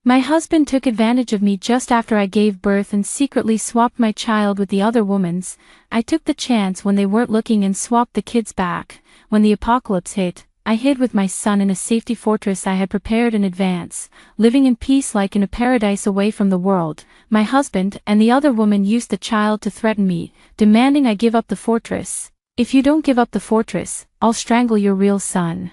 My husband took advantage of me just after I gave birth and secretly swapped my child with the other woman's. I took the chance when they weren't looking and swapped the kids back. When the apocalypse hit, I hid with my son in a safety fortress I had prepared in advance, living in peace like in a paradise away from the world. My husband and the other woman used the child to threaten me, demanding I give up the fortress. If you don't give up the fortress, I'll strangle your real son.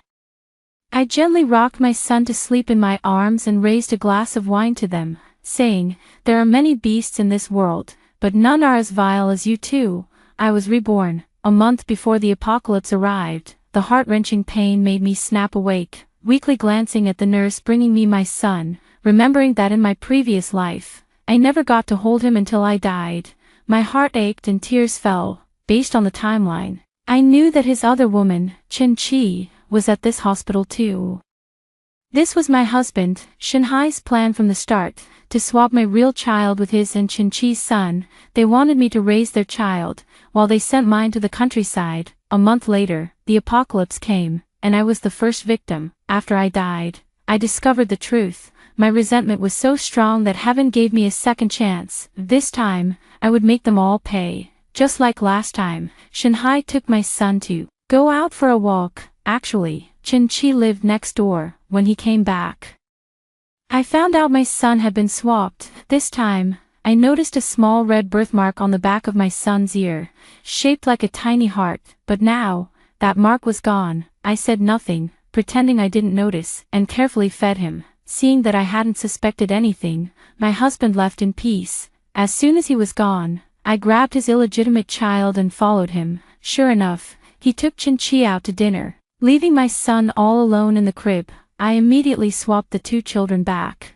I gently rocked my son to sleep in my arms and raised a glass of wine to them, saying, "There are many beasts in this world, but none are as vile as you two." I was reborn. A month before the apocalypse arrived, the heart-wrenching pain made me snap awake, weakly glancing at the nurse bringing me my son, remembering that in my previous life, I never got to hold him until I died. My heart ached and tears fell. Based on the timeline, I knew that his other woman, Chin-Chi, was at this hospital too. This was my husband, Shinhai's plan from the start, to swap my real child with his and Chin-Chi's son. They wanted me to raise their child, while they sent mine to the countryside. A month later, the apocalypse came, and I was the first victim. After I died, I discovered the truth. My resentment was so strong that heaven gave me a second chance. This time, I would make them all pay. Just like last time, Shinhai took my son to go out for a walk. Actually, Chin-Chi lived next door. When he came back, I found out my son had been swapped. This time, I noticed a small red birthmark on the back of my son's ear, shaped like a tiny heart, but now, that mark was gone. I said nothing, pretending I didn't notice, and carefully fed him. Seeing that I hadn't suspected anything, my husband left in peace. As soon as he was gone, I grabbed his illegitimate child and followed him. Sure enough, he took Chin-Chi out to dinner, leaving my son all alone in the crib. I immediately swapped the two children back.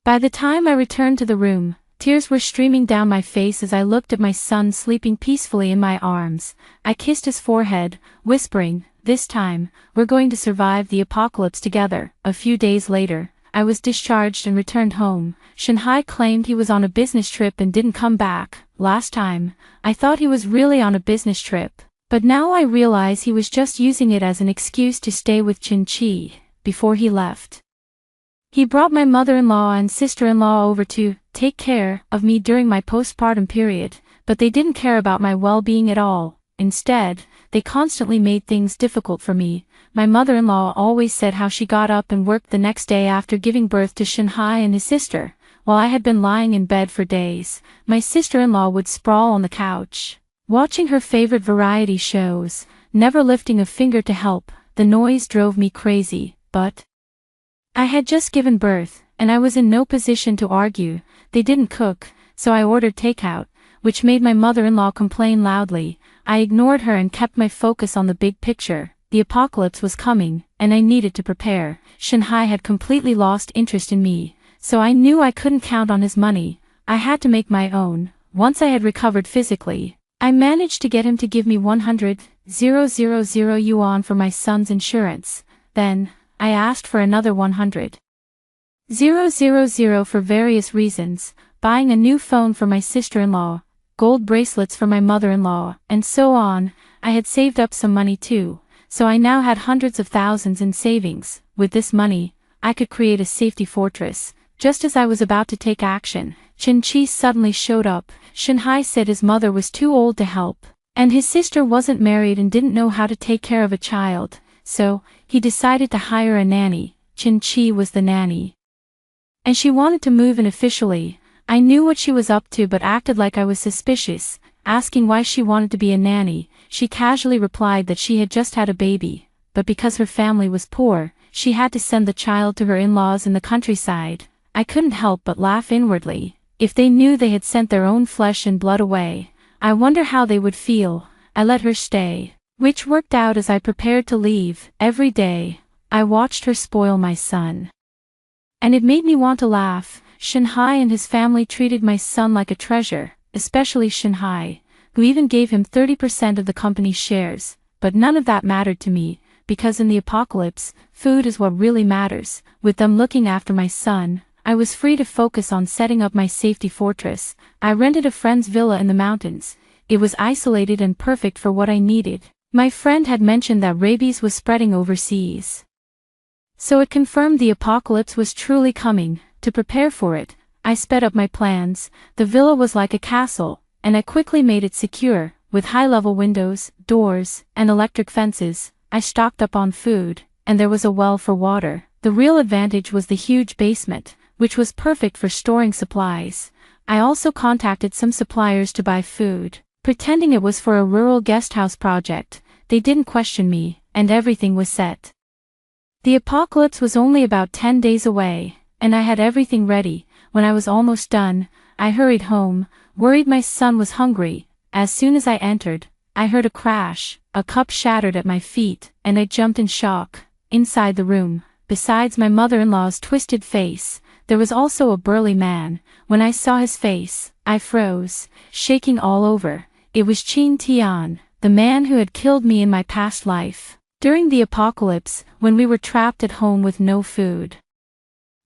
By the time I returned to the room, tears were streaming down my face as I looked at my son sleeping peacefully in my arms. I kissed his forehead, whispering, "This time, we're going to survive the apocalypse together." A few days later, I was discharged and returned home. Shinhai claimed he was on a business trip and didn't come back. Last time, I thought he was really on a business trip, but now I realize he was just using it as an excuse to stay with Chin-Chi. Before he left, he brought my mother-in-law and sister-in-law over to take care of me during my postpartum period, but they didn't care about my well-being at all. Instead, they constantly made things difficult for me. My mother-in-law always said how she got up and worked the next day after giving birth to Shinhai and his sister. While I had been lying in bed for days, my sister-in-law would sprawl on the couch, watching her favorite variety shows, never lifting a finger to help. The noise drove me crazy. But I had just given birth, and I was in no position to argue. They didn't cook, so I ordered takeout, which made my mother-in-law complain loudly. I ignored her and kept my focus on the big picture. The apocalypse was coming, and I needed to prepare. Shinhai had completely lost interest in me, so I knew I couldn't count on his money. I had to make my own. Once I had recovered physically, I managed to get him to give me 100,000 yuan for my son's insurance. Then, I asked for another 100,000 for various reasons, buying a new phone for my sister-in-law, gold bracelets for my mother-in-law, and so on. I had saved up some money too, so I now had hundreds of thousands in savings. With this money, I could create a safety fortress. Just as I was about to take action, Chin-Chi suddenly showed up. Shinhai said his mother was too old to help, and his sister wasn't married and didn't know how to take care of a child. So, he decided to hire a nanny. Chin-Chi was the nanny, and she wanted to move in officially. I knew what she was up to but acted like I was suspicious. Asking why she wanted to be a nanny, she casually replied that she had just had a baby, but because her family was poor, she had to send the child to her in-laws in the countryside. I couldn't help but laugh inwardly. If they knew they had sent their own flesh and blood away, I wonder how they would feel. I let her stay, which worked out as I prepared to leave. Every day, I watched her spoil my son, and it made me want to laugh. Shinhai and his family treated my son like a treasure, especially Shinhai, who even gave him 30% of the company's shares. But none of that mattered to me, because in the apocalypse, food is what really matters. With them looking after my son, I was free to focus on setting up my safety fortress. I rented a friend's villa in the mountains. It was isolated and perfect for what I needed. My friend had mentioned that rabies was spreading overseas, so it confirmed the apocalypse was truly coming. To prepare for it, I sped up my plans. The villa was like a castle, and I quickly made it secure, with high-level windows, doors, and electric fences. I stocked up on food, and there was a well for water. The real advantage was the huge basement, which was perfect for storing supplies. I also contacted some suppliers to buy food. Pretending it was for a rural guesthouse project, they didn't question me, and everything was set. The apocalypse was only about 10 days away, and I had everything ready. When I was almost done, I hurried home, worried my son was hungry. As soon as I entered, I heard a crash, a cup shattered at my feet, and I jumped in shock. Inside the room, besides my mother-in-law's twisted face, there was also a burly man. When I saw his face, I froze, shaking all over. It was Chin Tian, the man who had killed me in my past life. During the apocalypse, when we were trapped at home with no food,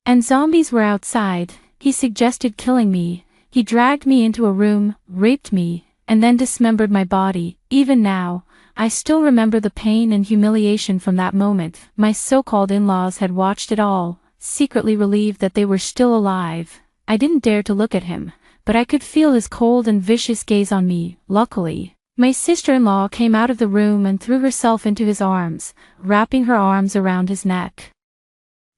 and zombies were outside, he suggested killing me. He dragged me into a room, raped me, and then dismembered my body. Even now, I still remember the pain and humiliation from that moment. My so-called in-laws had watched it all, secretly relieved that they were still alive. I didn't dare to look at him, but I could feel his cold and vicious gaze on me. Luckily, my sister-in-law came out of the room and threw herself into his arms, wrapping her arms around his neck.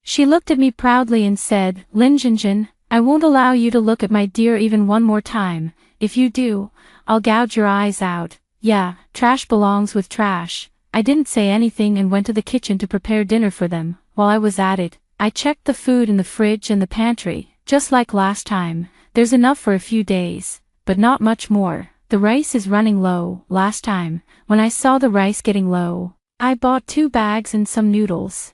She looked at me proudly and said, "Lin Jinjin, I won't allow you to look at my dear even one more time. If you do, I'll gouge your eyes out." Yeah, trash belongs with trash. I didn't say anything and went to the kitchen to prepare dinner for them. While I was at it, I checked the food in the fridge and the pantry. Just like last time, there's enough for a few days, but not much more. The rice is running low. Last time, when I saw the rice getting low, I bought 2 bags and some noodles.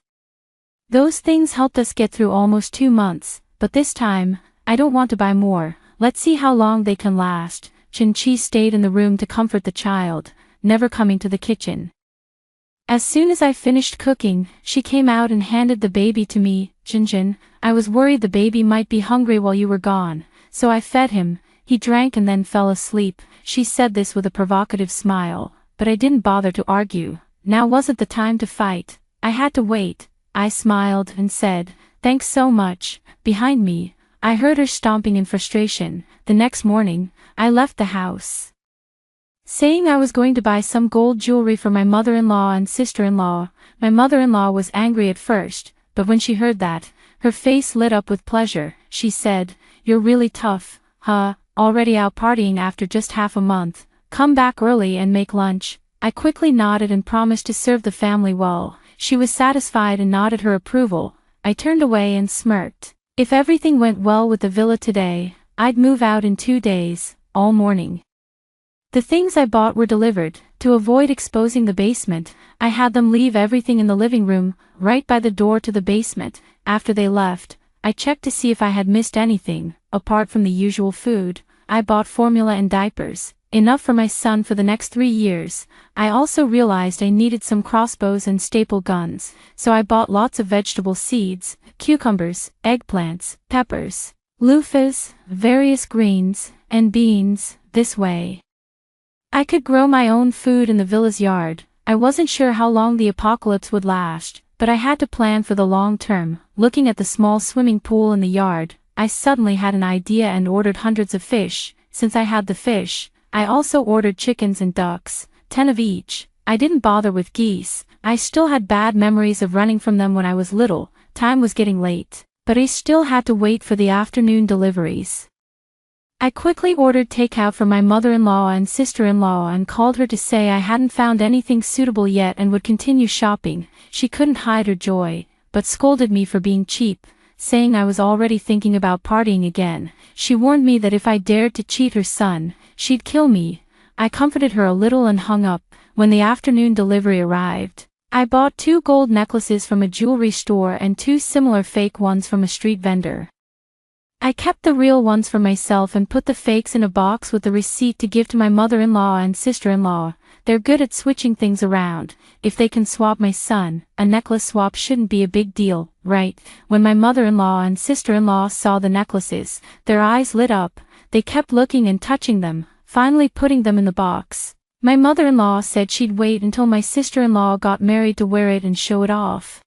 Those things helped us get through almost 2 months, but this time, I don't want to buy more. Let's see how long they can last. Chen Qi stayed in the room to comfort the child, never coming to the kitchen. As soon as I finished cooking, she came out and handed the baby to me. "Jinjin, I was worried the baby might be hungry while you were gone, so I fed him. He drank and then fell asleep." She said this with a provocative smile, but I didn't bother to argue. Now wasn't the time to fight. I had to wait. I smiled and said, "Thanks so much." Behind me, I heard her stomping in frustration. The next morning, I left the house, saying I was going to buy some gold jewelry for my mother-in-law and sister-in-law. My mother-in-law was angry at first, but when she heard that, her face lit up with pleasure. She said, "You're really tough, huh? Already out partying after just half a month. Come back early and make lunch." I quickly nodded and promised to serve the family well. She was satisfied and nodded her approval. I turned away and smirked. If everything went well with the villa today, I'd move out in 2 days, all morning. The things I bought were delivered. To avoid exposing the basement, I had them leave everything in the living room, right by the door to the basement. After they left, I checked to see if I had missed anything. Apart from the usual food, I bought formula and diapers, enough for my son for the next 3 years. I also realized I needed some crossbows and staple guns, so I bought lots of vegetable seeds, cucumbers, eggplants, peppers, loofahs, various greens, and beans. This way, I could grow my own food in the villa's yard. I wasn't sure how long the apocalypse would last, but I had to plan for the long term. Looking at the small swimming pool in the yard, I suddenly had an idea and ordered hundreds of fish. Since I had the fish, I also ordered chickens and ducks, 10 of each. I didn't bother with geese. I still had bad memories of running from them when I was little. Time was getting late, but I still had to wait for the afternoon deliveries. I quickly ordered takeout from my mother-in-law and sister-in-law and called her to say I hadn't found anything suitable yet and would continue shopping. She couldn't hide her joy, but scolded me for being cheap, saying I was already thinking about partying again. She warned me that if I dared to cheat her son, she'd kill me. I comforted her a little and hung up. When the afternoon delivery arrived, I bought 2 gold necklaces from a jewelry store and 2 similar fake ones from a street vendor. I kept the real ones for myself and put the fakes in a box with the receipt to give to my mother-in-law and sister-in-law. They're good at switching things around. If they can swap my son, a necklace swap shouldn't be a big deal, right? When my mother-in-law and sister-in-law saw the necklaces, their eyes lit up. They kept looking and touching them, finally putting them in the box. My mother-in-law said she'd wait until my sister-in-law got married to wear it and show it off.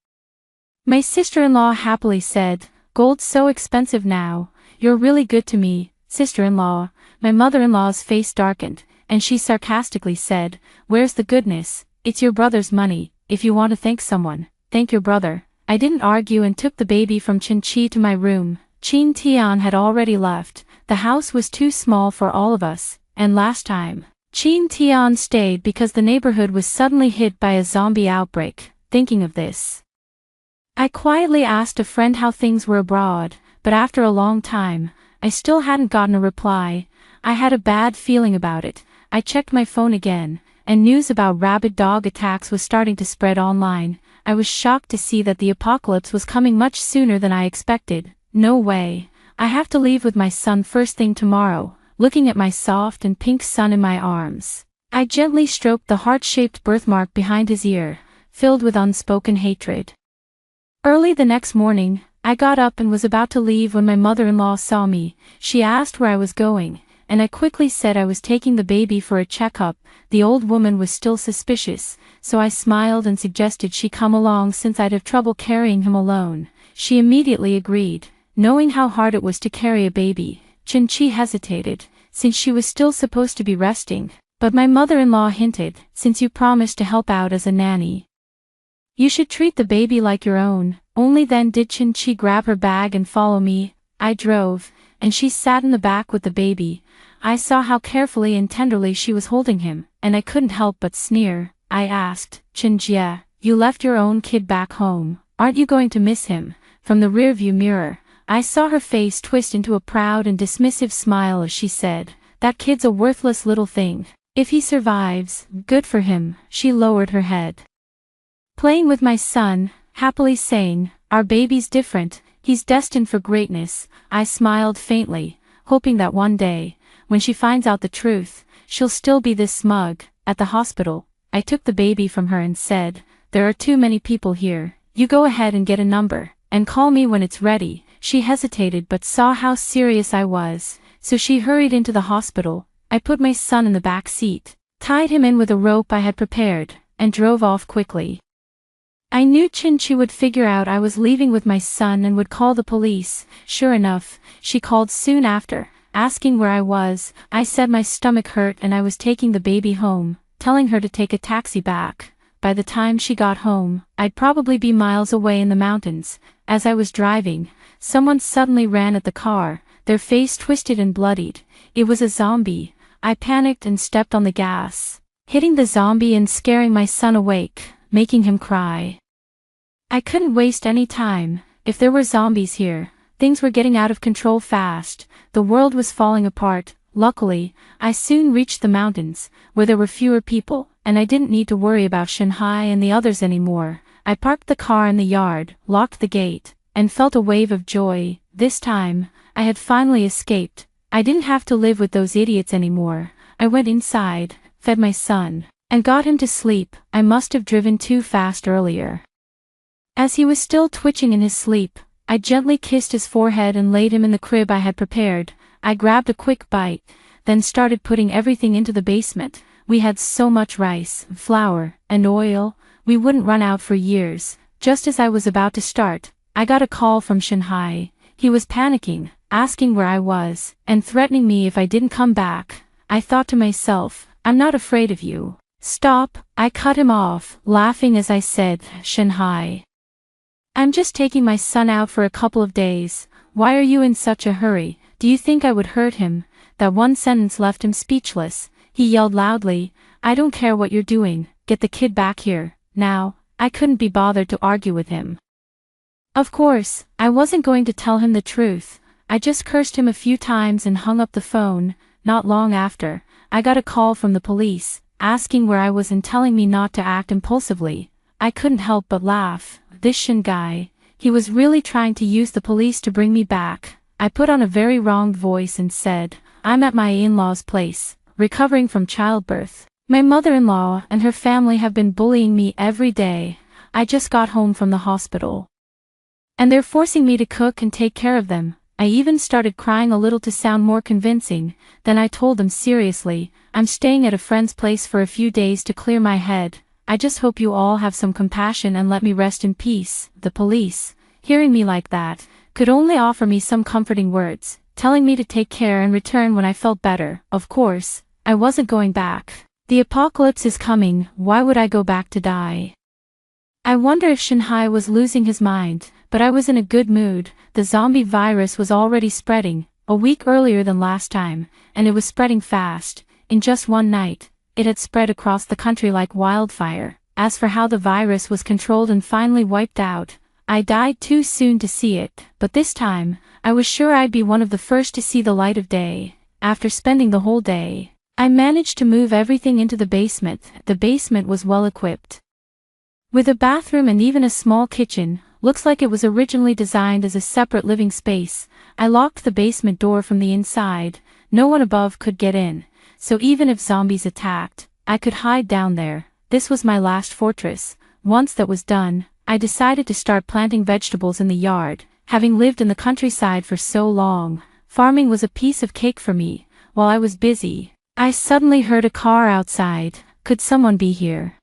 My sister-in-law happily said, Gold's so expensive now. You're really good to me, sister-in-law." My mother-in-law's face darkened, and she sarcastically said, "Where's the goodness? It's your brother's money. If you want to thank someone, thank your brother." I didn't argue and took the baby from Chin-Chi to my room. Chin Tian had already left. The house was too small for all of us, and last time, Chin Tian stayed because the neighborhood was suddenly hit by a zombie outbreak. Thinking of this, I quietly asked a friend how things were abroad, but after a long time, I still hadn't gotten a reply. I had a bad feeling about it. I checked my phone again, and news about rabid dog attacks was starting to spread online. I was shocked to see that the apocalypse was coming much sooner than I expected. No way. I have to leave with my son first thing tomorrow. Looking at my soft and pink son in my arms, I gently stroked the heart-shaped birthmark behind his ear, filled with unspoken hatred. Early the next morning, I got up and was about to leave when my mother-in-law saw me. She asked where I was going, and I quickly said I was taking the baby for a checkup. The old woman was still suspicious, so I smiled and suggested she come along since I'd have trouble carrying him alone. She immediately agreed. Knowing how hard it was to carry a baby, Chin-Chi hesitated, since she was still supposed to be resting, but my mother-in-law hinted, "Since you promised to help out as a nanny, you should treat the baby like your own." Only then did Chin-Chi grab her bag and follow me. I drove, and she sat in the back with the baby. I saw how carefully and tenderly she was holding him, and I couldn't help but sneer. I asked, "Chin-Jie, you left your own kid back home. Aren't you going to miss him?" From the rearview mirror, I saw her face twist into a proud and dismissive smile as she said, "That kid's a worthless little thing. If he survives, good for him." She lowered her head, playing with my son, happily saying, "Our baby's different. He's destined for greatness." I smiled faintly, hoping that one day, when she finds out the truth, she'll still be this smug. At the hospital, I took the baby from her and said, "There are too many people here. You go ahead and get a number, and call me when it's ready." She hesitated but saw how serious I was, so she hurried into the hospital. I put my son in the back seat, tied him in with a rope I had prepared, and drove off quickly. I knew Chin-Chi would figure out I was leaving with my son and would call the police. Sure enough, she called soon after, asking where I was. I said my stomach hurt and I was taking the baby home, telling her to take a taxi back. By the time she got home, I'd probably be miles away in the mountains. As I was driving, someone suddenly ran at the car, their face twisted and bloodied. It was a zombie. I panicked and stepped on the gas, hitting the zombie and scaring my son awake, making him cry. I couldn't waste any time. If there were zombies here, things were getting out of control fast. The world was falling apart. Luckily, I soon reached the mountains, where there were fewer people, and I didn't need to worry about Shanghai and the others anymore. I parked the car in the yard, locked the gate, and felt a wave of joy. This time, I had finally escaped. I didn't have to live with those idiots anymore. I went inside, fed my son, and got him to sleep. I must have driven too fast earlier. As he was still twitching in his sleep, I gently kissed his forehead and laid him in the crib I had prepared. I grabbed a quick bite, then started putting everything into the basement. We had so much rice, flour, and oil, we wouldn't run out for years. Just as I was about to start, I got a call from Shanghai. He was panicking, asking where I was, and threatening me if I didn't come back. I thought to myself, "I'm not afraid of you." "Stop," I cut him off, laughing as I said, "Shanghai, I'm just taking my son out for a couple of days. Why are you in such a hurry? Do you think I would hurt him?" That one sentence left him speechless. He yelled loudly, "I don't care what you're doing, get the kid back here, now." I couldn't be bothered to argue with him. Of course, I wasn't going to tell him the truth. I just cursed him a few times and hung up the phone. Not long after, I got a call from the police, asking where I was and telling me not to act impulsively. I couldn't help but laugh. This Shin guy, he was really trying to use the police to bring me back. I put on a very wronged voice and said, "I'm at my in-laws' place, recovering from childbirth. My mother-in-law and her family have been bullying me every day. I just got home from the hospital, and they're forcing me to cook and take care of them." I even started crying a little to sound more convincing. Then I told them seriously, "I'm staying at a friend's place for a few days to clear my head. I just hope you all have some compassion and let me rest in peace." The police, hearing me like that, could only offer me some comforting words, telling me to take care and return when I felt better. Of course, I wasn't going back. The apocalypse is coming, why would I go back to die? I wonder if Shanghai was losing his mind, but I was in a good mood. The zombie virus was already spreading, a week earlier than last time, and it was spreading fast. In just one night, it had spread across the country like wildfire. As for how the virus was controlled and finally wiped out, I died too soon to see it, but this time, I was sure I'd be one of the first to see the light of day. After spending the whole day, I managed to move everything into the basement. The basement was well equipped, with a bathroom and even a small kitchen. Looks like it was originally designed as a separate living space. I locked the basement door from the inside. No one above could get in, so even if zombies attacked, I could hide down there. This was my last fortress. Once that was done, I decided to start planting vegetables in the yard. Having lived in the countryside for so long, farming was a piece of cake for me. While I was busy, I suddenly heard a car outside. Could someone be here?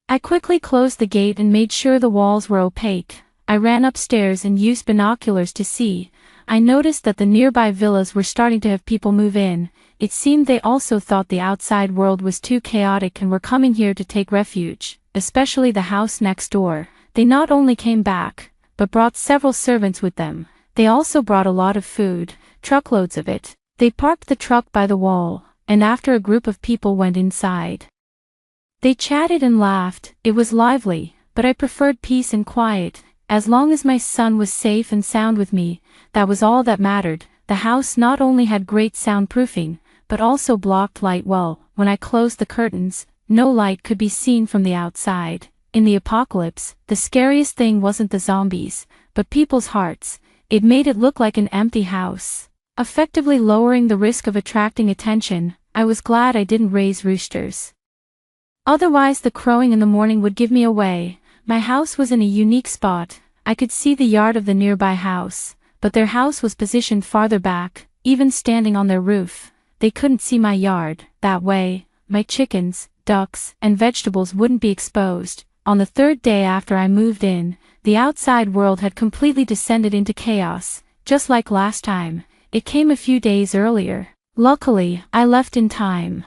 I quickly closed the gate and made sure the walls were opaque. I ran upstairs and used binoculars to see. I noticed that the nearby villas were starting to have people move in. It seemed they also thought the outside world was too chaotic and were coming here to take refuge, especially the house next door. They not only came back, but brought several servants with them. They also brought a lot of food, truckloads of it. They parked the truck by the wall, and after a group of people went inside, they chatted and laughed. It was lively, but I preferred peace and quiet. As long as my son was safe and sound with me, that was all that mattered. The house not only had great soundproofing, but also blocked light well. When I closed the curtains, no light could be seen from the outside. In the apocalypse, the scariest thing wasn't the zombies, but people's hearts. It made it look like an empty house, effectively lowering the risk of attracting attention. I was glad I didn't raise roosters. Otherwise the crowing in the morning would give me away. My house was in a unique spot. I could see the yard of the nearby house, but their house was positioned farther back. Even standing on their roof, they couldn't see my yard. That way, my chickens, ducks, and vegetables wouldn't be exposed. On the third day after I moved in, the outside world had completely descended into chaos. Just like last time, it came a few days earlier. Luckily, I left in time.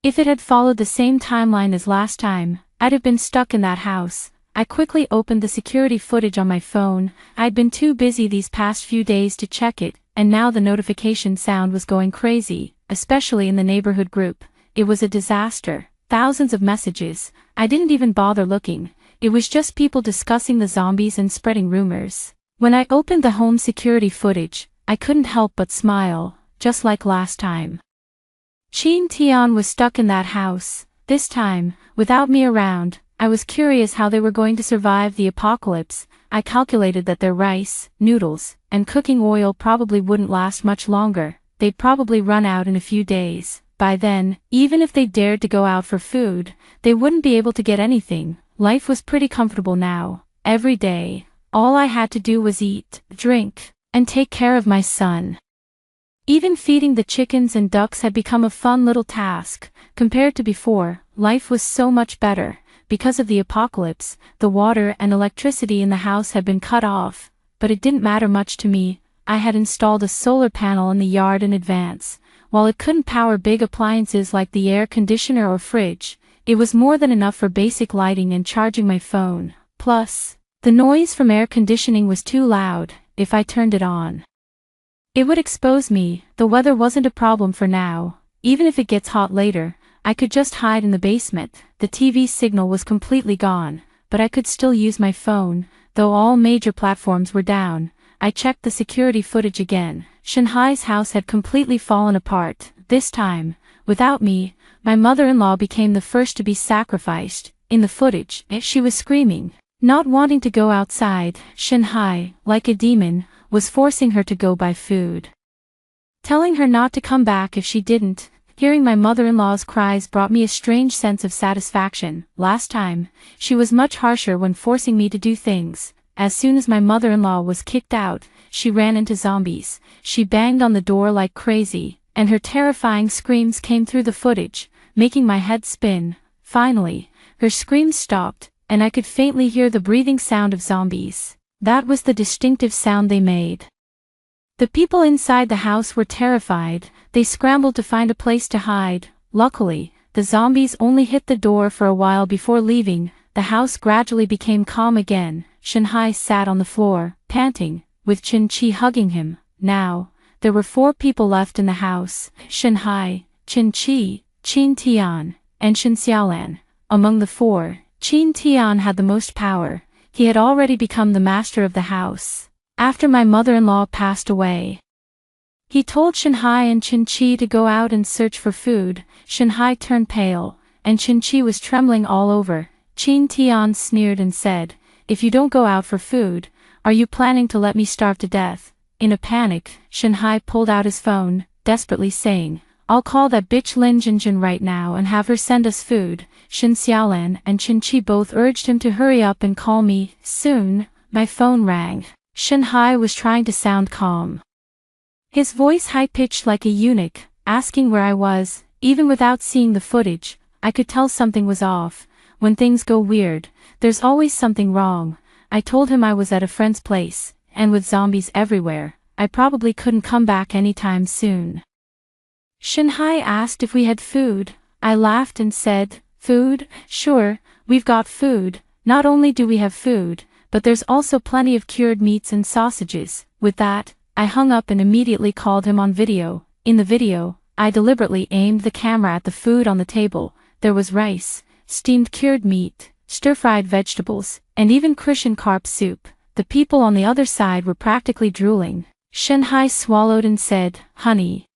If it had followed the same timeline as last time, I'd have been stuck in that house. I quickly opened the security footage on my phone. I'd been too busy these past few days to check it, and now the notification sound was going crazy, especially in the neighborhood group. It was a disaster. Thousands of messages. I didn't even bother looking. It was just people discussing the zombies and spreading rumors. When I opened the home security footage, I couldn't help but smile, just like last time. Chin Tian was stuck in that house. This time, without me around, I was curious how they were going to survive the apocalypse. I calculated that their rice, noodles, and cooking oil probably wouldn't last much longer. They'd probably run out in a few days. By then, even if they dared to go out for food, they wouldn't be able to get anything. Life was pretty comfortable now. Every day, all I had to do was eat, drink, and take care of my son. Even feeding the chickens and ducks had become a fun little task. Compared to before, life was so much better. Because of the apocalypse, the water and electricity in the house had been cut off, but it didn't matter much to me. I had installed a solar panel in the yard in advance. While it couldn't power big appliances like the air conditioner or fridge, it was more than enough for basic lighting and charging my phone. Plus, the noise from air conditioning was too loud. If I turned it on, it would expose me. The weather wasn't a problem for now. Even if it gets hot later, I could just hide in the basement. The TV signal was completely gone, but I could still use my phone, though all major platforms were down. I checked the security footage again. Shanghai's house had completely fallen apart. This time, without me, my mother-in-law became the first to be sacrificed. In the footage, she was screaming, not wanting to go outside. Shanghai, like a demon, was forcing her to go buy food, telling her not to come back if she didn't. Hearing my mother-in-law's cries brought me a strange sense of satisfaction. Last time, she was much harsher when forcing me to do things. As soon as my mother-in-law was kicked out, she ran into zombies. She banged on the door like crazy, and her terrifying screams came through the footage, making my head spin. Finally, her screams stopped, and I could faintly hear the breathing sound of zombies. That was the distinctive sound they made. The people inside the house were terrified. They scrambled to find a place to hide. Luckily, the zombies only hit the door for a while before leaving. The house gradually became calm again. Shanhai sat on the floor, panting, with Qin-Chi hugging him. Now, there were 4 people left in the house: Shanhai, Qin-Chi, Qin Tian, and Shin Xiaolan. Among the 4, Qin Tian had the most power. He had already become the master of the house after my mother-in-law passed away. He told Shanhai and Qin-Chi to go out and search for food. Shanhai turned pale, and Qin-Chi was trembling all over. Qin Tian sneered and said, "If you don't go out for food, are you planning to let me starve to death?" In a panic, Shanhai pulled out his phone, desperately saying, "I'll call that bitch Lin Jinjin right now and have her send us food." Shin Xiaolan and Qin-Chi both urged him to hurry up and call me. Soon, my phone rang. Shanhai was trying to sound calm, his voice high-pitched like a eunuch, asking where I was. Even without seeing the footage, I could tell something was off. When things go weird, there's always something wrong. I told him I was at a friend's place, and with zombies everywhere, I probably couldn't come back anytime soon. Shanhai asked if we had food. I laughed and said, "Food? Sure, we've got food. Not only do we have food, but there's also plenty of cured meats and sausages." With that, I hung up and immediately called him on video. In the video, I deliberately aimed the camera at the food on the table. There was rice, steamed cured meat, stir-fried vegetables, and even Christian carp soup. The people on the other side were practically drooling. Shanhai swallowed and said, "Honey,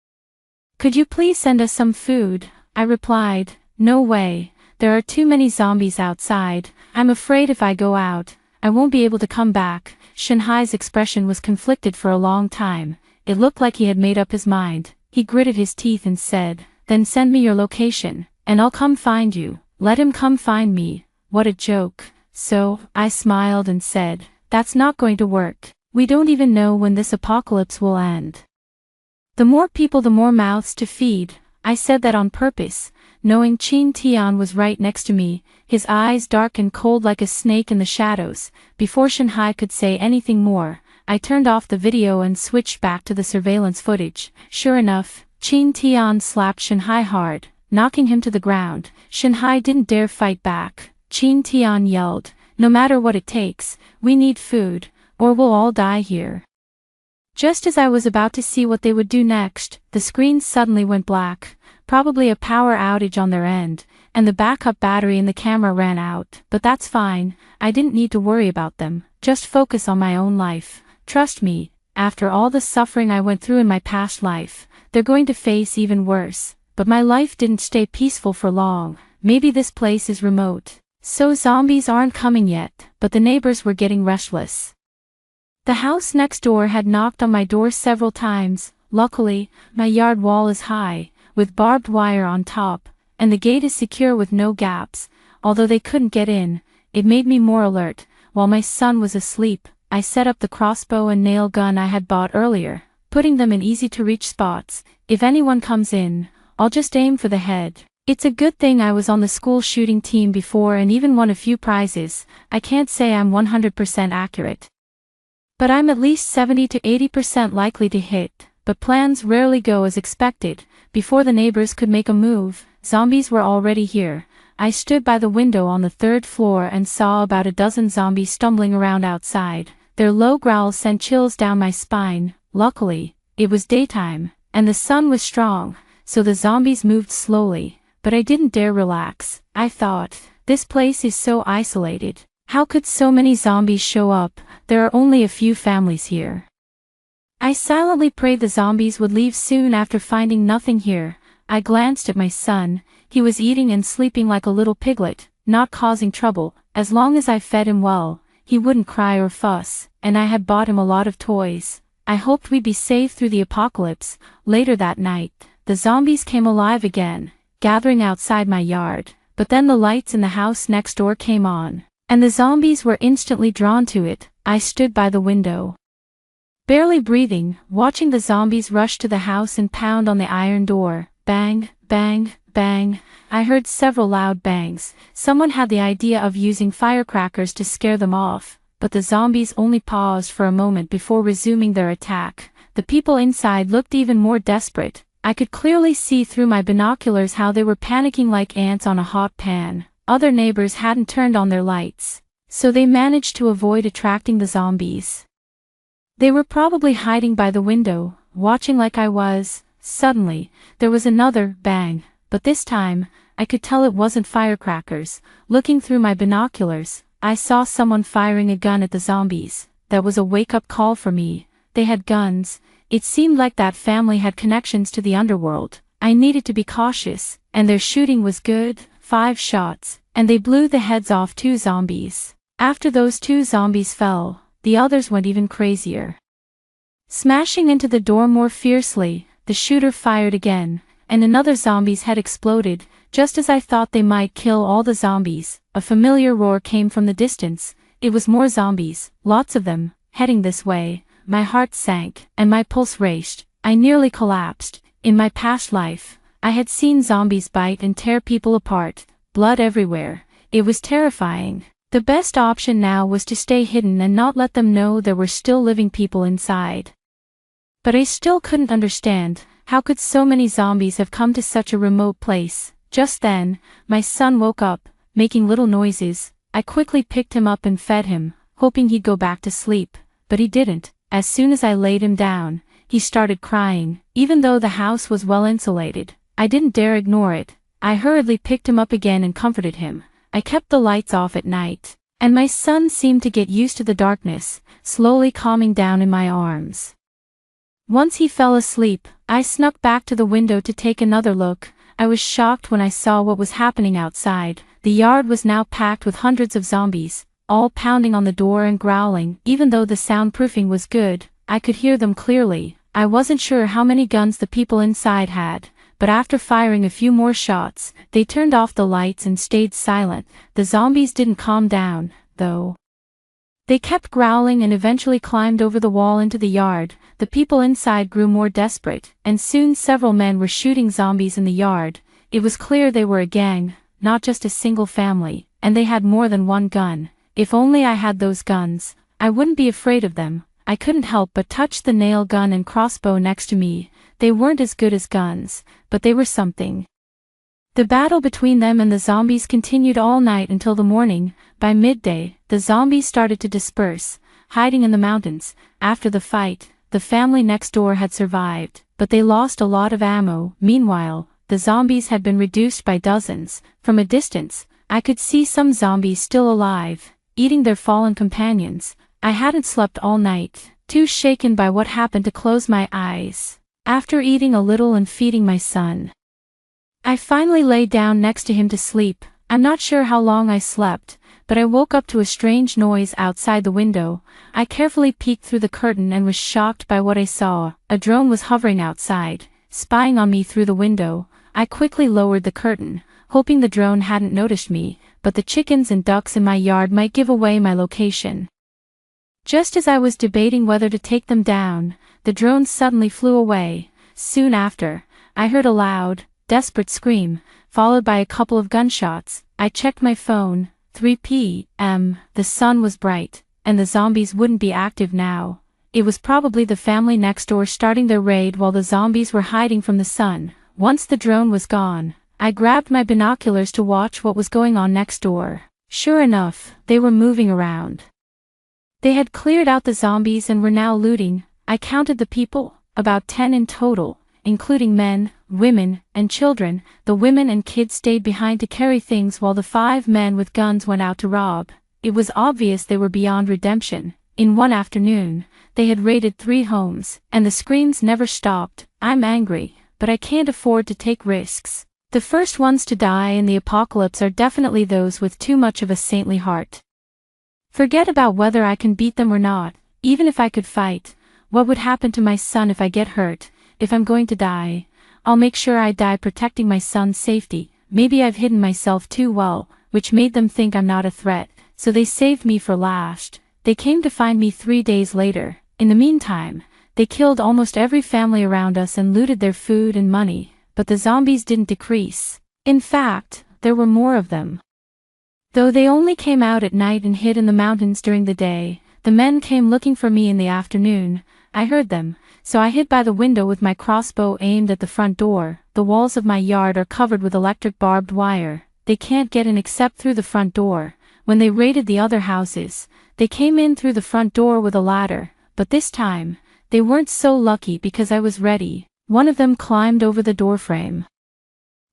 could you please send us some food?" I replied, "No way. There are too many zombies outside. I'm afraid if I go out, I won't be able to come back." Shanhai's expression was conflicted for a long time. It looked like he had made up his mind. He gritted his teeth and said, "Then send me your location, and I'll come find you." Let him come find me. What a joke. So, I smiled and said, "That's not going to work. We don't even know when this apocalypse will end. The more people, the more mouths to feed." I said that on purpose, knowing Qin Tian was right next to me, his eyes dark and cold like a snake in the shadows. Before Shanhai could say anything more, I turned off the video and switched back to the surveillance footage. Sure enough, Qin Tian slapped Shanhai hard, knocking him to the ground. Shanhai didn't dare fight back. Qin Tian yelled, "No matter what it takes, we need food, or we'll all die here." Just as I was about to see what they would do next, the screen suddenly went black, probably a power outage on their end, and the backup battery in the camera ran out. But that's fine, I didn't need to worry about them, just focus on my own life. Trust me, after all the suffering I went through in my past life, they're going to face even worse. But my life didn't stay peaceful for long. Maybe this place is remote, so zombies aren't coming yet, but the neighbors were getting restless. The house next door had knocked on my door several times. Luckily, my yard wall is high, with barbed wire on top, and the gate is secure with no gaps. Although they couldn't get in, it made me more alert. While my son was asleep, I set up the crossbow and nail gun I had bought earlier, putting them in easy-to-reach spots. If anyone comes in, I'll just aim for the head. It's a good thing I was on the school shooting team before and even won a few prizes. I can't say I'm 100% accurate, but I'm at least 70 to 80% likely to hit. But plans rarely go as expected. Before the neighbors could make a move, zombies were already here. I stood by the window on the 3rd floor and saw about a dozen zombies stumbling around outside. Their low growls sent chills down my spine. Luckily, it was daytime, and the sun was strong, so the zombies moved slowly. But I didn't dare relax. I thought, this place is so isolated. How could so many zombies show up? There are only a few families here. I silently prayed the zombies would leave soon. After finding nothing here, I glanced at my son. He was eating and sleeping like a little piglet, not causing trouble. As long as I fed him well, he wouldn't cry or fuss, and I had bought him a lot of toys. I hoped we'd be safe through the apocalypse. Later that night, the zombies came alive again, gathering outside my yard. But then the lights in the house next door came on, and the zombies were instantly drawn to it. I stood by the window, barely breathing, watching the zombies rush to the house and pound on the iron door. Bang, bang, bang. I heard several loud bangs. Someone had the idea of using firecrackers to scare them off. but the zombies only paused for a moment before resuming their attack. The people inside looked even more desperate. I could clearly see through my binoculars how they were panicking like ants on a hot pan. Other neighbors hadn't turned on their lights, so they managed to avoid attracting the zombies. They were probably hiding by the window, watching like I was. Suddenly, there was another bang, but this time, I could tell it wasn't firecrackers. Looking through my binoculars, I saw someone firing a gun at the zombies. That was a wake-up call for me. They had guns. It seemed like that family had connections to the underworld. I needed to be cautious, and their shooting was good. 5 shots, and they blew the heads off 2 zombies. After those 2 zombies fell, the others went even crazier. Smashing into the door more fiercely, the shooter fired again, and another zombie's head exploded. Just as I thought they might kill all the zombies, a familiar roar came from the distance. It was more zombies, lots of them, heading this way. My heart sank, and my pulse raced. I nearly collapsed. In my past life, I had seen zombies bite and tear people apart, blood everywhere. It was terrifying. The best option now was to stay hidden and not let them know there were still living people inside. But I still couldn't understand, how could so many zombies have come to such a remote place? Just then, my son woke up, making little noises. I quickly picked him up and fed him, hoping he'd go back to sleep, but he didn't. As soon as I laid him down, he started crying. Even though the house was well insulated, I didn't dare ignore it. I hurriedly picked him up again and comforted him. I kept the lights off at night, and my son seemed to get used to the darkness, slowly calming down in my arms. Once he fell asleep, I snuck back to the window to take another look. I was shocked when I saw what was happening outside. The yard was now packed with hundreds of zombies, all pounding on the door and growling. Even though the soundproofing was good, I could hear them clearly. I wasn't sure how many guns the people inside had, but after firing a few more shots, they turned off the lights and stayed silent. The zombies didn't calm down, though. They kept growling and eventually climbed over the wall into the yard. The people inside grew more desperate, and soon several men were shooting zombies in the yard. It was clear they were a gang, not just a single family, and they had more than one gun. If only I had those guns, I wouldn't be afraid of them. I couldn't help but touch the nail gun and crossbow next to me. They weren't as good as guns, but they were something. The battle between them and the zombies continued all night until the morning. By midday, the zombies started to disperse, hiding in the mountains. After the fight, the family next door had survived, but they lost a lot of ammo. Meanwhile, the zombies had been reduced by dozens. From a distance, I could see some zombies still alive, eating their fallen companions. I hadn't slept all night, too shaken by what happened to close my eyes. After eating a little and feeding my son, I finally lay down next to him to sleep. I'm not sure how long I slept, but I woke up to a strange noise outside the window. I carefully peeked through the curtain and was shocked by what I saw. A drone was hovering outside, spying on me through the window. I quickly lowered the curtain, hoping the drone hadn't noticed me, but the chickens and ducks in my yard might give away my location. Just as I was debating whether to take them down, the drone suddenly flew away. Soon after, I heard a loud, desperate scream, followed by a couple of gunshots. I checked my phone. 3 p.m. The sun was bright, and the zombies wouldn't be active now. It was probably the family next door starting their raid while the zombies were hiding from the sun. Once the drone was gone, I grabbed my binoculars to watch what was going on next door. Sure enough, they were moving around. They had cleared out the zombies and were now looting. I counted the people, about 10 in total, including men, women, and children. The women and kids stayed behind to carry things while the 5 men with guns went out to rob. It was obvious they were beyond redemption. In one afternoon, they had raided 3 homes, and the screams never stopped. I'm angry, but I can't afford to take risks. The first ones to die in the apocalypse are definitely those with too much of a saintly heart. Forget about whether I can beat them or not. Even if I could fight, what would happen to my son if I get hurt? If I'm going to die, I'll make sure I die protecting my son's safety. Maybe I've hidden myself too well, which made them think I'm not a threat, so they saved me for last. They came to find me 3 days later. In the meantime, they killed almost every family around us and looted their food and money, but the zombies didn't decrease. In fact, there were more of them. Though they only came out at night and hid in the mountains during the day, the men came looking for me in the afternoon. I heard them, so I hid by the window with my crossbow aimed at the front door. The walls of my yard are covered with electric barbed wire. They can't get in except through the front door. When they raided the other houses, they came in through the front door with a ladder, but this time, they weren't so lucky because I was ready. One of them climbed over the doorframe.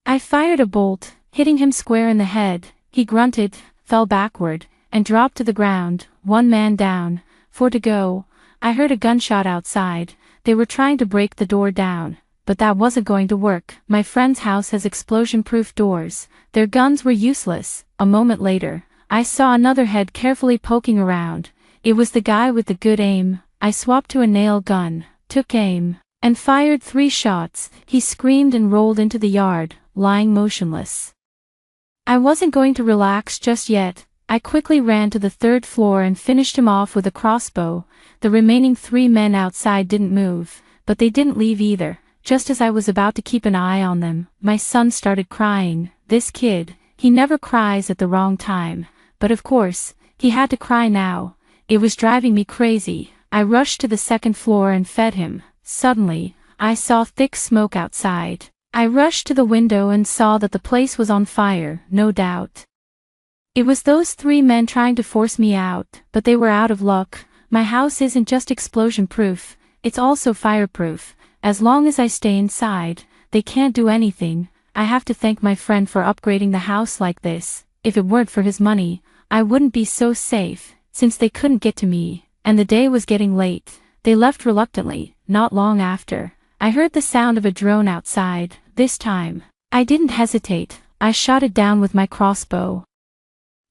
I fired a bolt, hitting him square in the head. He grunted, fell backward, and dropped to the ground. One man down, 4 to go. I heard a gunshot outside. They were trying to break the door down, but that wasn't going to work. My friend's house has explosion-proof doors. Their guns were useless. A moment later, I saw another head carefully poking around. It was the guy with the good aim. I swapped to a nail gun, took aim, and fired 3 shots. He screamed and rolled into the yard, lying motionless. I wasn't going to relax just yet. I quickly ran to the 3rd floor and finished him off with a crossbow. The remaining 3 men outside didn't move, but they didn't leave either. Just as I was about to keep an eye on them, my son started crying. This kid, he never cries at the wrong time. But of course, he had to cry now. It was driving me crazy. I rushed to the 2nd floor and fed him. Suddenly, I saw thick smoke outside. I rushed to the window and saw that the place was on fire, no doubt. It was those 3 men trying to force me out, but they were out of luck. My house isn't just explosion-proof, it's also fireproof. As long as I stay inside, they can't do anything. I have to thank my friend for upgrading the house like this. If it weren't for his money, I wouldn't be so safe, since they couldn't get to me, and the day was getting late. They left reluctantly. Not long after, I heard the sound of a drone outside. This time, I didn't hesitate. I shot it down with my crossbow.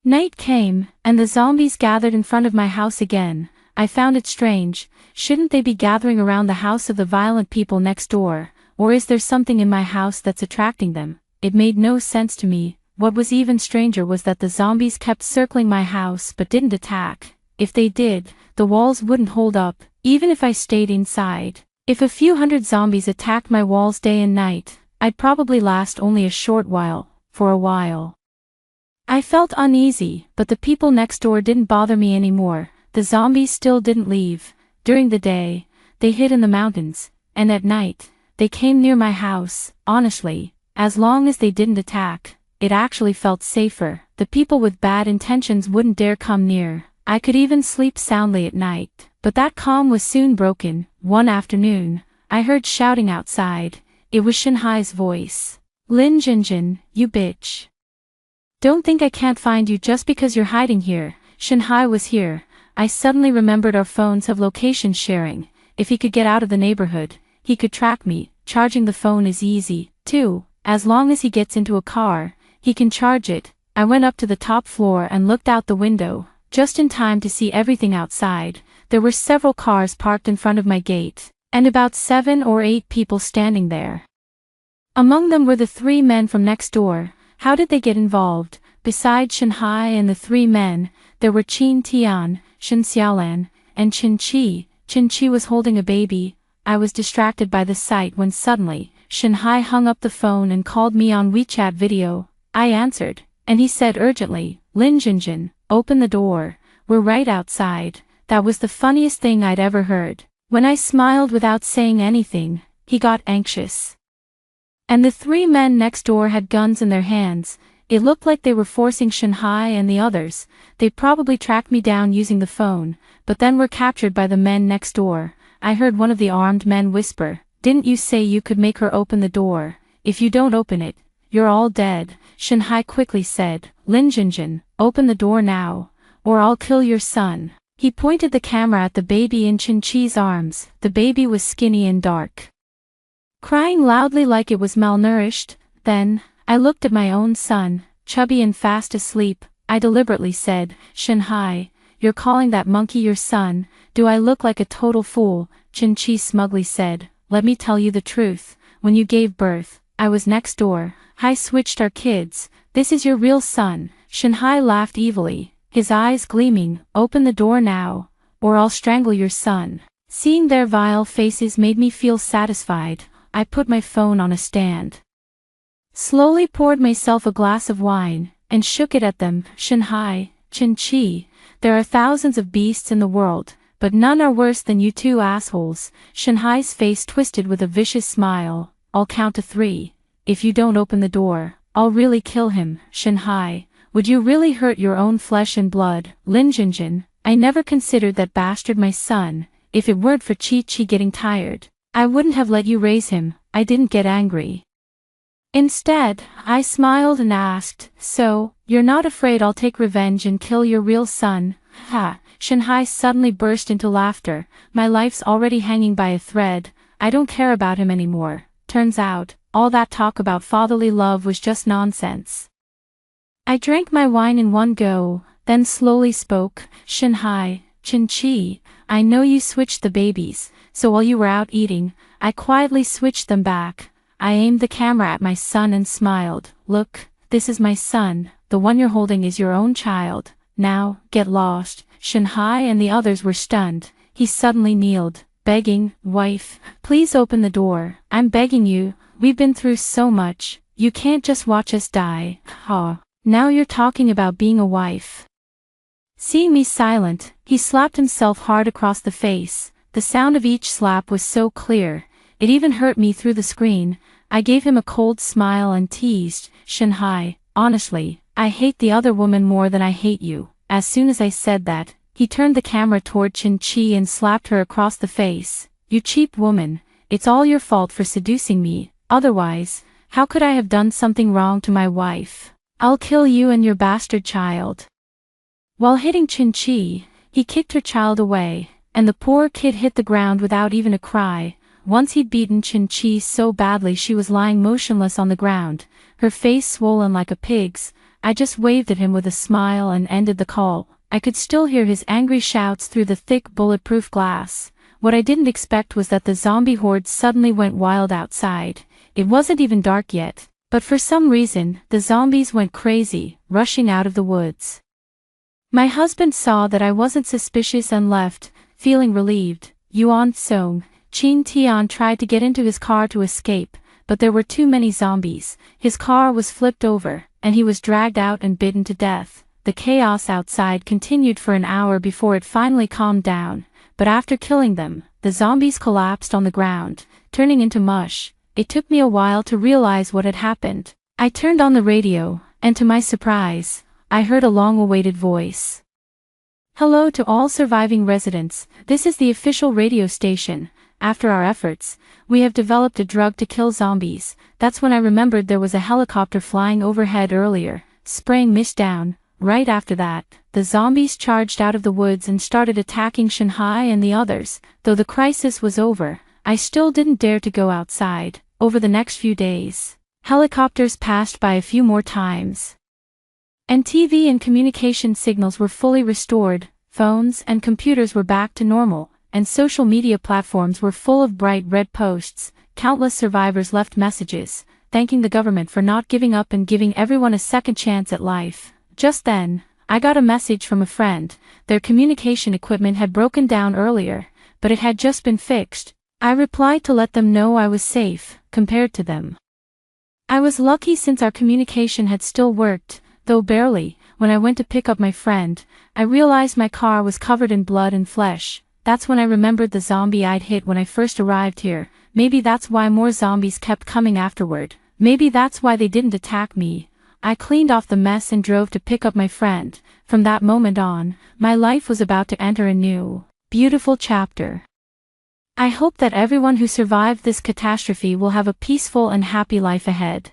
Night came, and the zombies gathered in front of my house again. I found it strange. Shouldn't they be gathering around the house of the violent people next door? Or is there something in my house that's attracting them? It made no sense to me. What was even stranger was that the zombies kept circling my house but didn't attack. If they did, the walls wouldn't hold up, even if I stayed inside. If a few hundred zombies attacked my walls day and night, I'd probably last only a short while. For a while, I felt uneasy, but the people next door didn't bother me anymore. The zombies still didn't leave. During the day, they hid in the mountains, and at night, they came near my house. Honestly, as long as they didn't attack, it actually felt safer. The people with bad intentions wouldn't dare come near. I could even sleep soundly at night. But that calm was soon broken. One afternoon, I heard shouting outside. It was Shanhai's voice. "Lin Jinjin, you bitch. Don't think I can't find you just because you're hiding here." Shanhai was here. I suddenly remembered our phones have location sharing. If he could get out of the neighborhood, he could track me. Charging the phone is easy, too. As long as he gets into a car, he can charge it. I went up to the top floor and looked out the window, just in time to see everything outside. There were several cars parked in front of my gate, and about 7 or 8 people standing there. Among them were the 3 men from next door. How did they get involved? Besides Shanhai and the 3 men, there were Qin Tian, Shen Xiaolan, and Qin Qi. Qin Qi was holding a baby. I was distracted by the sight when suddenly, Shanhai hung up the phone and called me on WeChat video. I answered, and he said urgently, "Lin Jinjin, open the door. We're right outside." That was the funniest thing I'd ever heard. When I smiled without saying anything, he got anxious. And the 3 men next door had guns in their hands. It looked like they were forcing Shanhai and the others. They probably tracked me down using the phone, but then were captured by the men next door. I heard one of the armed men whisper, "Didn't you say you could make her open the door? If you don't open it, you're all dead." Shanhai quickly said, "Lin Jinjin, open the door now, or I'll kill your son." He pointed the camera at the baby in Qin Qi's arms. The baby was skinny and dark, crying loudly like it was malnourished. Then, I looked at my own son, chubby and fast asleep. I deliberately said, "Shanhai, you're calling that monkey your son? Do I look like a total fool?" Qin Qi smugly said, "Let me tell you the truth. When you gave birth, I was next door. I switched our kids. This is your real son." Shanhai laughed evilly, his eyes gleaming. "Open the door now, or I'll strangle your son." Seeing their vile faces made me feel satisfied. I put my phone on a stand, slowly poured myself a glass of wine, and shook it at them. Shanhai, Chin-Chi, there are thousands of beasts in the world, but none are worse than you two assholes. Shanhai's face twisted with a vicious smile. I'll count to 3. If you don't open the door, I'll really kill him. Shanhai, would you really hurt your own flesh and blood? Lin Jinjin, I never considered that bastard my son. If it weren't for Chi-Chi getting tired, I wouldn't have let you raise him. I didn't get angry. Instead, I smiled and asked, so, you're not afraid I'll take revenge and kill your real son? Ha! Shanhai suddenly burst into laughter. My life's already hanging by a thread. I don't care about him anymore. Turns out, all that talk about fatherly love was just nonsense. I drank my wine in one go, then slowly spoke. Shanhai, Chin-Chi, I know you switched the babies, so while you were out eating, I quietly switched them back. I aimed the camera at my son and smiled. Look, this is my son, the one you're holding is your own child. Now, get lost. Shanhai and the others were stunned. He suddenly kneeled, begging, wife, please open the door. I'm begging you, we've been through so much, you can't just watch us die. Ha! Now you're talking about being a wife. Seeing me silent, he slapped himself hard across the face. The sound of each slap was so clear, it even hurt me through the screen. I gave him a cold smile and teased, Shanhai, honestly, I hate the other woman more than I hate you. As soon as I said that, he turned the camera toward Chin-Chi and slapped her across the face. You cheap woman, it's all your fault for seducing me, otherwise, how could I have done something wrong to my wife? I'll kill you and your bastard child. While hitting Chin-Chi, he kicked her child away, and the poor kid hit the ground without even a cry. Once he'd beaten Chin-Chi so badly she was lying motionless on the ground, her face swollen like a pig's. I just waved at him with a smile and ended the call. I could still hear his angry shouts through the thick bulletproof glass. What I didn't expect was that the zombie horde suddenly went wild outside. It wasn't even dark yet, but for some reason, the zombies went crazy, rushing out of the woods. My husband saw that I wasn't suspicious and left, feeling relieved. Yuan Song, Qin Tian tried to get into his car to escape, but there were too many zombies. His car was flipped over, and he was dragged out and bitten to death. The chaos outside continued for an hour before it finally calmed down, but after killing them, the zombies collapsed on the ground, turning into mush. It took me a while to realize what had happened. I turned on the radio, and to my surprise, I heard a long-awaited voice. Hello to all surviving residents, this is the official radio station. After our efforts, we have developed a drug to kill zombies. That's when I remembered there was a helicopter flying overhead earlier, spraying mist down. Right after that, the zombies charged out of the woods and started attacking Shanhai and the others. Though the crisis was over, I still didn't dare to go outside. Over the next few days, helicopters passed by a few more times, and TV and communication signals were fully restored. Phones and computers were back to normal, and social media platforms were full of bright red posts. Countless survivors left messages, thanking the government for not giving up and giving everyone a second chance at life. Just then, I got a message from a friend. Their communication equipment had broken down earlier, but it had just been fixed. I replied to let them know I was safe, compared to them. I was lucky since our communication had still worked, though barely. When I went to pick up my friend, I realized my car was covered in blood and flesh. That's when I remembered the zombie I'd hit when I first arrived here. Maybe that's why more zombies kept coming afterward. Maybe that's why they didn't attack me. I cleaned off the mess and drove to pick up my friend. From that moment on, my life was about to enter a new, beautiful chapter. I hope that everyone who survived this catastrophe will have a peaceful and happy life ahead.